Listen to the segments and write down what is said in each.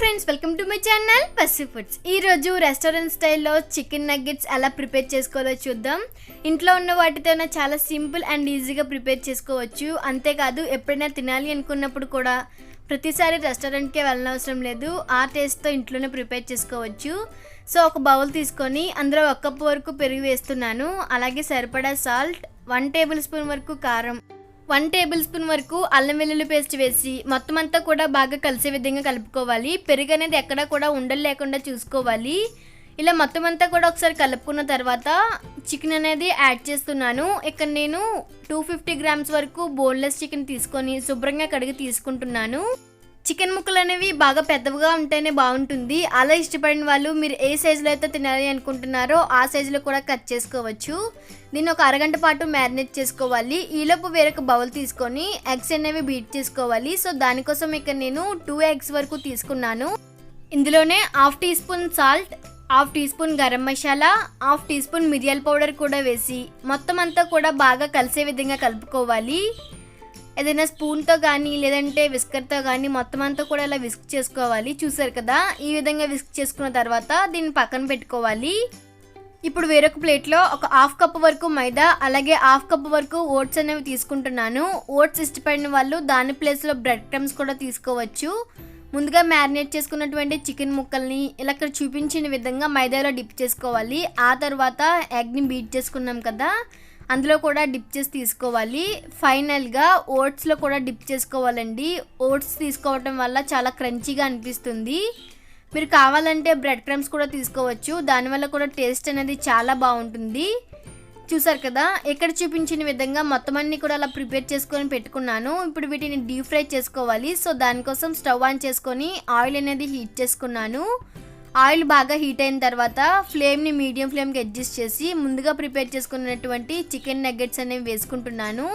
Friends, welcome to my channel Vasu foods. ఈరోజు restaurant స్టైల్లో chicken nuggets ఎలా ప్రిపేర్ చేసుకోవాలో చూద్దాం. ఇంట్లో ఉన్న వాటితోనే చాలా సింపుల్ అండ్ ఈజీగా ప్రిపేర్ చేసుకోవచ్చు. అంతేకాదు, ఎప్పుడైనా తినాలి అనుకున్నప్పుడు కూడా ప్రతిసారి రెస్టారెంట్కే వెళ్ళనవసరం లేదు. ఆ టేస్ట్తో ఇంట్లోనే ప్రిపేర్ చేసుకోవచ్చు. సో ఒక బౌల్ తీసుకొని అందులో 1 కప్పు వరకు పెరుగు వేస్తున్నాను. అలాగే సరిపడా సాల్ట్, 1 టేబుల్ స్పూన్ వరకు కారం, 1 టేబుల్ స్పూన్ వరకు అల్లం వెల్లుల్లి పేస్ట్ వేసి మొత్తం అంతా కూడా బాగా కలిసే విధంగా కలుపుకోవాలి. పెరుగు అనేది ఎక్కడా కూడా ఉండలు లేకుండా చూసుకోవాలి. ఇలా మొత్తం అంతా కూడా ఒకసారి కలుపుకున్న తర్వాత చికెన్ అనేది యాడ్ చేస్తున్నాను. ఇక్కడ నేను 250 గ్రామ్స్ వరకు బోన్లెస్ చికెన్ తీసుకొని శుభ్రంగా కడిగి తీసుకుంటున్నాను. చికెన్ ముక్కలు అనేవి బాగా పెద్దవిగా ఉంటేనే బాగుంటుంది. అలా ఇష్టపడిన వాళ్ళు మీరు ఏ సైజులో అయితే తినాలి అనుకుంటున్నారో ఆ సైజులో కూడా కట్ చేసుకోవచ్చు. దీన్ని ఒక అరగంట పాటు మ్యారినేట్ చేసుకోవాలి. ఈలోపు వేరొక బౌల్ తీసుకొని ఎగ్స్ అనేవి బీట్ చేసుకోవాలి. సో దానికోసం ఇక్కడ నేను 2 ఎగ్స్ వరకు తీసుకున్నాను. ఇందులోనే 1/2 teaspoon salt, 1/2 teaspoon garam masala, 1/2 teaspoon మిరియాల పౌడర్ కూడా వేసి మొత్తం అంతా కూడా బాగా కలిసే విధంగా కలుపుకోవాలి. ఏదైనా స్పూన్తో కానీ లేదంటే విస్కర్తో కానీ మొత్తం అంతా కూడా ఇలా విస్క్ చేసుకోవాలి. చూసారు కదా, ఈ విధంగా విస్క్ చేసుకున్న తర్వాత దీన్ని పక్కన పెట్టుకోవాలి. ఇప్పుడు వేరొక ప్లేట్లో ఒక 1/2 కప్పు వరకు మైదా, అలాగే 1/2 కప్పు వరకు ఓట్స్ అనేవి తీసుకుంటున్నాను. ఓట్స్ ఇష్టపడిన వాళ్ళు దాని ప్లేస్లో బ్రెడ్ క్రమ్స్ కూడా తీసుకోవచ్చు. ముందుగా మ్యారినేట్ చేసుకున్నటువంటి చికెన్ ముక్కల్ని ఇలా ఇక్కడ చూపించిన విధంగా మైదాలో డిప్ చేసుకోవాలి. ఆ తర్వాత ఎగ్ని బీట్ చేసుకున్నాం కదా, అందులో కూడా డిప్ చేసి తీసుకోవాలి. ఫైనల్గా ఓట్స్లో కూడా డిప్ చేసుకోవాలండి. ఓట్స్ తీసుకోవటం వల్ల చాలా క్రంచీగా అనిపిస్తుంది. మీరు కావాలంటే బ్రెడ్ క్రమ్స్ కూడా తీసుకోవచ్చు. దానివల్ల కూడా టేస్ట్ అనేది చాలా బాగుంటుంది. చూసారు కదా, ఇక్కడ చూపించిన విధంగా మొత్తం అన్ని కూడా అలా ప్రిపేర్ చేసుకొని పెట్టుకున్నాను. ఇప్పుడు వీటిని డీప్ ఫ్రై చేసుకోవాలి. సో దానికోసం స్టవ్ ఆన్ చేసుకొని ఆయిల్ అనేది హీట్ చేసుకున్నాను. ఆయిల్ బాగా హీట్ అయిన తర్వాత ఫ్లేమ్ని మీడియం ఫ్లేమ్కి అడ్జస్ట్ చేసి ముందుగా ప్రిపేర్ చేసుకున్నటువంటి చికెన్ నగ్గెట్స్ అనేవి వేసుకుంటున్నాను.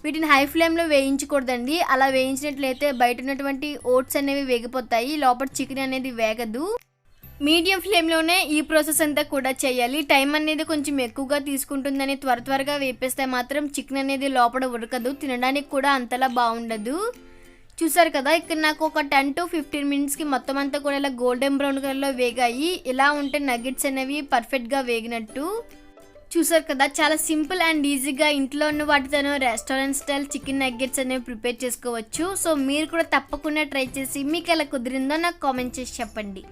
వీటిని హై ఫ్లేమ్లో వేయించకూడదండి. అలా వేయించినట్లయితే బయట ఉన్నటువంటి ఓట్స్ అనేవి వేగిపోతాయి, లోపల చికెన్ అనేది వేగదు. మీడియం ఫ్లేమ్లోనే ఈ ప్రాసెస్ అంతా కూడా చేయాలి. టైం అనేది కొంచెం ఎక్కువగా తీసుకుంటుందని త్వరగా వేపేస్తే మాత్రం చికెన్ అనేది లోపల ఉడకదు, తినడానికి కూడా అంతలా బాగుండదు. చూసారు కదా, ఇక్కడ నాకు ఒక 10 to 15 మినిట్స్కి మొత్తం అంతా కూడా ఇలా గోల్డెన్ బ్రౌన్ కలర్లో వేగాయి. ఇలా ఉంటే నగ్గెట్స్ అనేవి పర్ఫెక్ట్గా వేగినట్టు. చూసారు కదా, చాలా సింపుల్ అండ్ ఈజీగా ఇంట్లో ఉన్న వాటితోనూ రెస్టారెంట్ స్టైల్ చికెన్ నగ్గెట్స్ అనేవి ప్రిపేర్ చేసుకోవచ్చు. సో మీరు కూడా తప్పకుండా ట్రై చేసి మీకు ఎలా కుదిరిందో నాకు కామెంట్ చేసి చెప్పండి.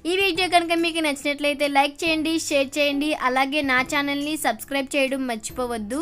ఈ వీడియో కనుక మీకు నచ్చినట్లయితే లైక్ చేయండి, షేర్ చేయండి, అలాగే నా ఛానల్ని సబ్స్క్రైబ్ చేయడం మర్చిపోవద్దు.